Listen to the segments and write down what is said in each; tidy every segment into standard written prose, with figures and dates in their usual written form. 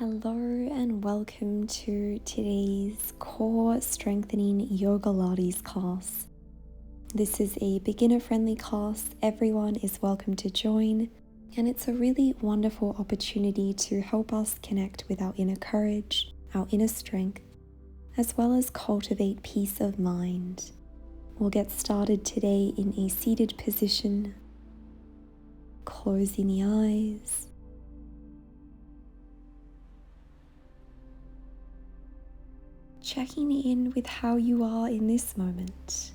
Hello and welcome to today's core strengthening Yogalates class. This is a beginner-friendly class. Everyone is welcome to join, and it's a really wonderful opportunity to help us connect with our inner courage, our inner strength, as well as cultivate peace of mind. We'll get started today in a seated position, closing the eyes. Checking in with how you are in this moment.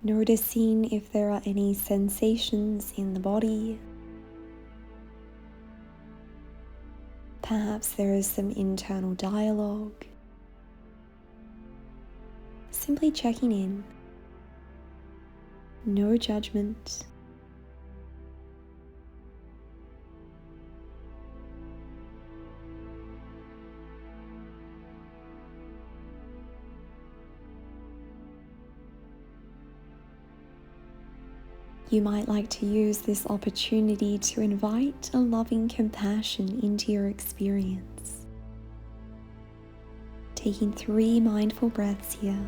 Noticing if there are any sensations in the body. Perhaps there is some internal dialogue. Simply checking in. No judgment. You might like to use this opportunity to invite a loving compassion into your experience. Taking 3 mindful breaths here.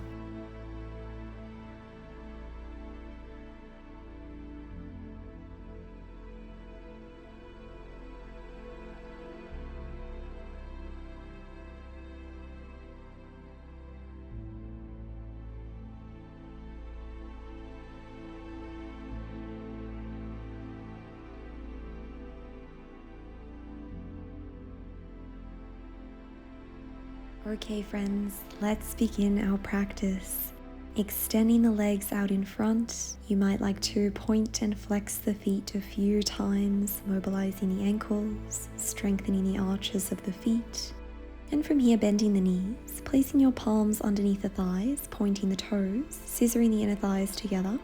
Okay friends, let's begin our practice. Extending the legs out in front, you might like to point and flex the feet a few times, mobilizing the ankles, strengthening the arches of the feet. And from here, bending the knees, placing your palms underneath the thighs, pointing the toes, scissoring the inner thighs together.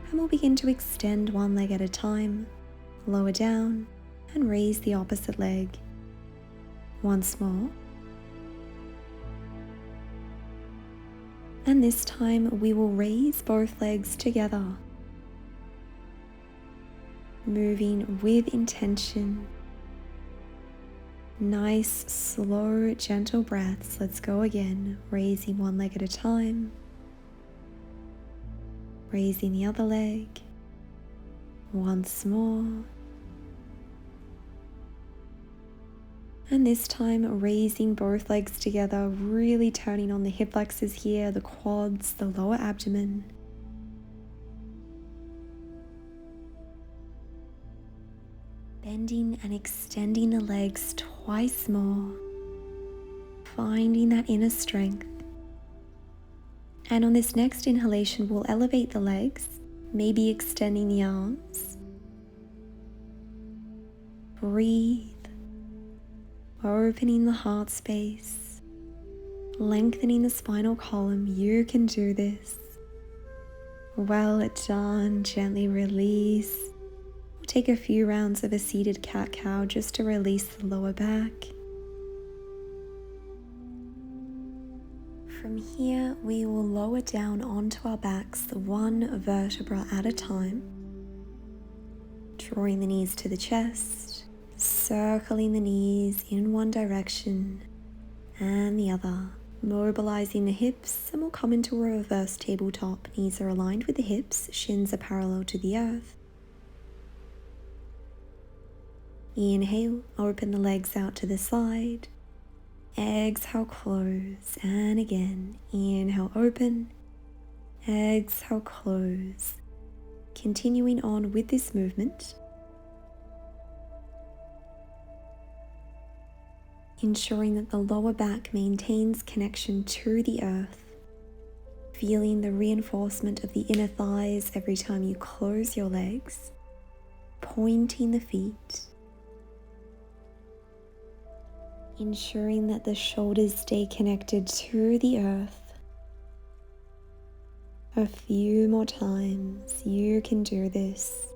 And we'll begin to extend one leg at a time, lower down, and raise the opposite leg. Once more. And this time we will raise both legs together, moving with intention. Nice, slow, gentle breaths. Let's go again, raising one leg at a time, raising the other leg, once more. And this time raising both legs together, really turning on the hip flexors here, the quads, the lower abdomen. Bending and extending the legs twice more, finding that inner strength. And on this next inhalation, we'll elevate the legs, maybe extending the arms. Breathe. Opening the heart space, lengthening the spinal column. You can do this. Well done. Gently release. We'll take a few rounds of a seated cat-cow just to release the lower back. From here, we will lower down onto our backs, one vertebra at a time, drawing the knees to the chest. Circling the knees in one direction and the other, mobilizing the hips, and we'll come into a reverse tabletop. Knees are aligned with the hips, shins are parallel to the earth. Inhale, open the legs out to the side. Exhale, close, and again. Inhale, open. Exhale, close. Continuing on with this movement. Ensuring that the lower back maintains connection to the earth, feeling the reinforcement of the inner thighs every time you close your legs, pointing the feet, ensuring that the shoulders stay connected to the earth. A few more times. You can do this.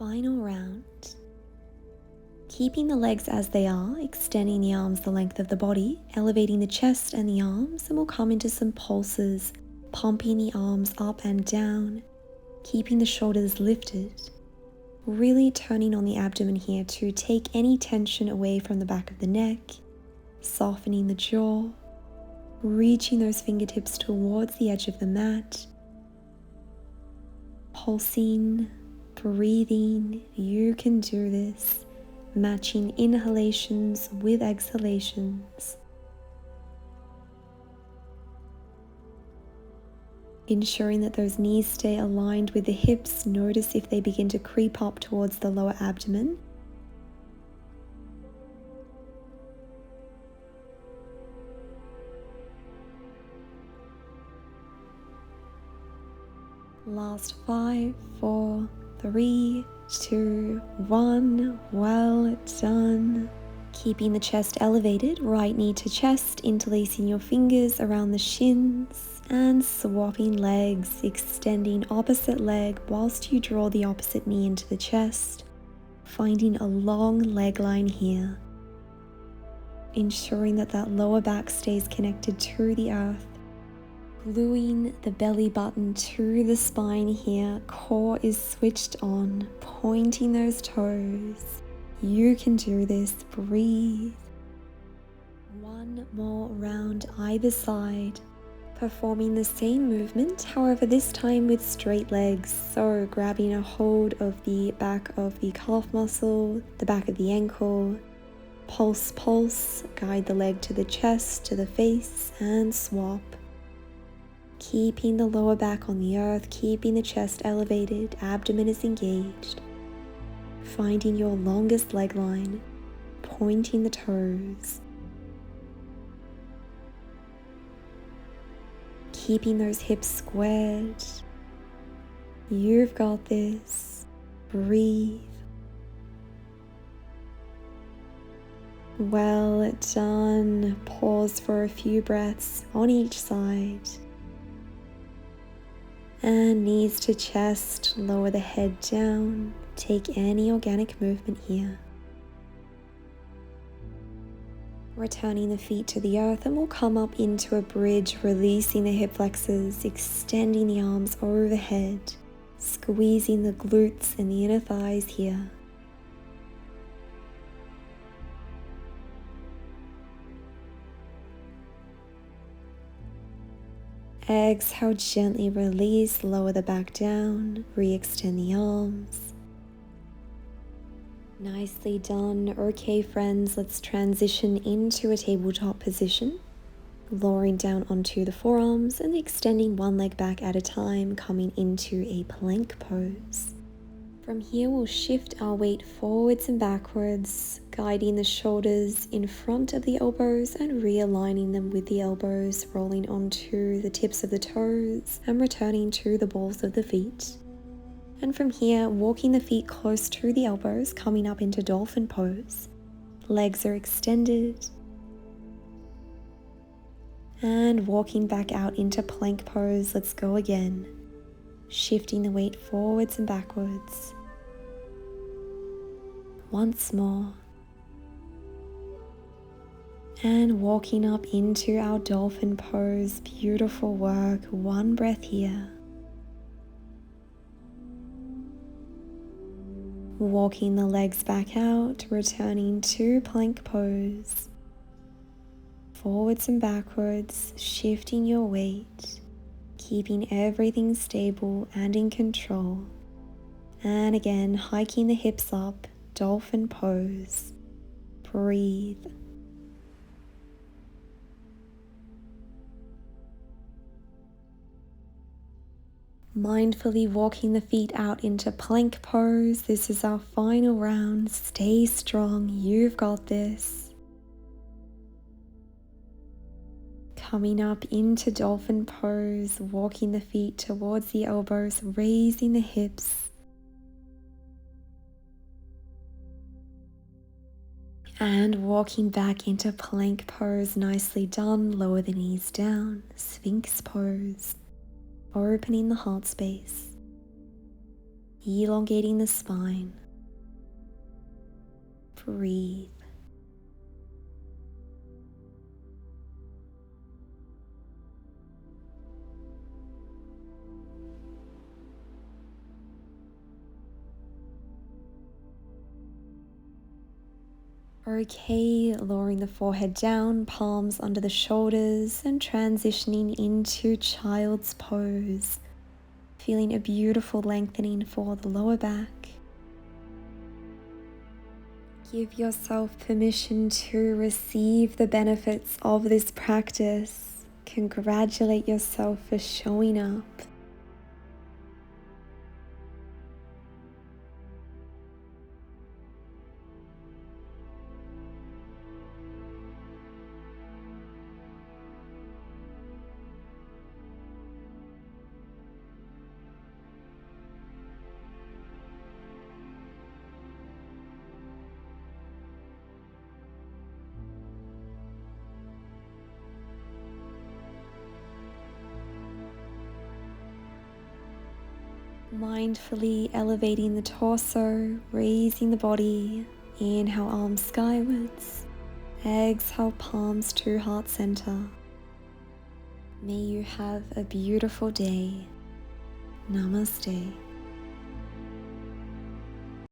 Final round. Keeping the legs as they are, extending the arms the length of the body, elevating the chest and the arms, and we'll come into some pulses, pumping the arms up and down, keeping the shoulders lifted, really turning on the abdomen here to take any tension away from the back of the neck, softening the jaw, reaching those fingertips towards the edge of the mat, pulsing, breathing. You can do this. Matching inhalations with exhalations. Ensuring that those knees stay aligned with the hips. Notice if they begin to creep up towards the lower abdomen. Last 5, 4, 3, 2, 1. Well done. Keeping the chest elevated, right knee to chest, interlacing your fingers around the shins and swapping legs, extending opposite leg whilst you draw the opposite knee into the chest, finding a long leg line here, ensuring that that lower back stays connected to the earth. Gluing the belly button to the spine here, core is switched on, pointing those toes. You can do this, breathe. One more round either side, performing the same movement, however this time with straight legs. So grabbing a hold of the back of the calf muscle, the back of the ankle, pulse, pulse, guide the leg to the chest, to the face, and swap. Keeping the lower back on the earth, keeping the chest elevated, abdomen is engaged. Finding your longest leg line, pointing the toes. Keeping those hips squared. You've got this. Breathe. Well done. Pause for a few breaths on each side. And knees to chest, lower the head down. Take any organic movement here. Returning the feet to the earth, and we'll come up into a bridge, releasing the hip flexors, extending the arms overhead, squeezing the glutes and the inner thighs here. Exhale, gently release, lower the back down, re-extend the arms. Nicely done. Okay, friends, let's transition into a tabletop position. Lowering down onto the forearms and extending one leg back at a time, coming into a plank pose. From here, we'll shift our weight forwards and backwards, guiding the shoulders in front of the elbows and realigning them with the elbows, rolling onto the tips of the toes and returning to the balls of the feet. And from here, walking the feet close to the elbows, coming up into dolphin pose. Legs are extended. And walking back out into plank pose. Let's go again. Shifting the weight forwards and backwards. Once more. And walking up into our dolphin pose. Beautiful work. One breath here. Walking the legs back out, returning to plank pose. Forwards and backwards, shifting your weight, keeping everything stable and in control. And again, hiking the hips up, dolphin pose. Breathe. Mindfully walking the feet out into plank pose. This is our final round. Stay strong. You've got this. Coming up into dolphin pose, walking the feet towards the elbows, raising the hips. And walking back into plank pose. Nicely done. Lower the knees down. Sphinx pose. Opening the heart space. elongating the spine. Breathe. Okay, lowering the forehead down, palms under the shoulders, and transitioning into child's pose. Feeling a beautiful lengthening for the lower back. Give yourself permission to receive the benefits of this practice. Congratulate yourself for showing up. Mindfully elevating the torso, raising the body. Inhale, arms skywards. Exhale, palms to heart center. May you have a beautiful day. Namaste.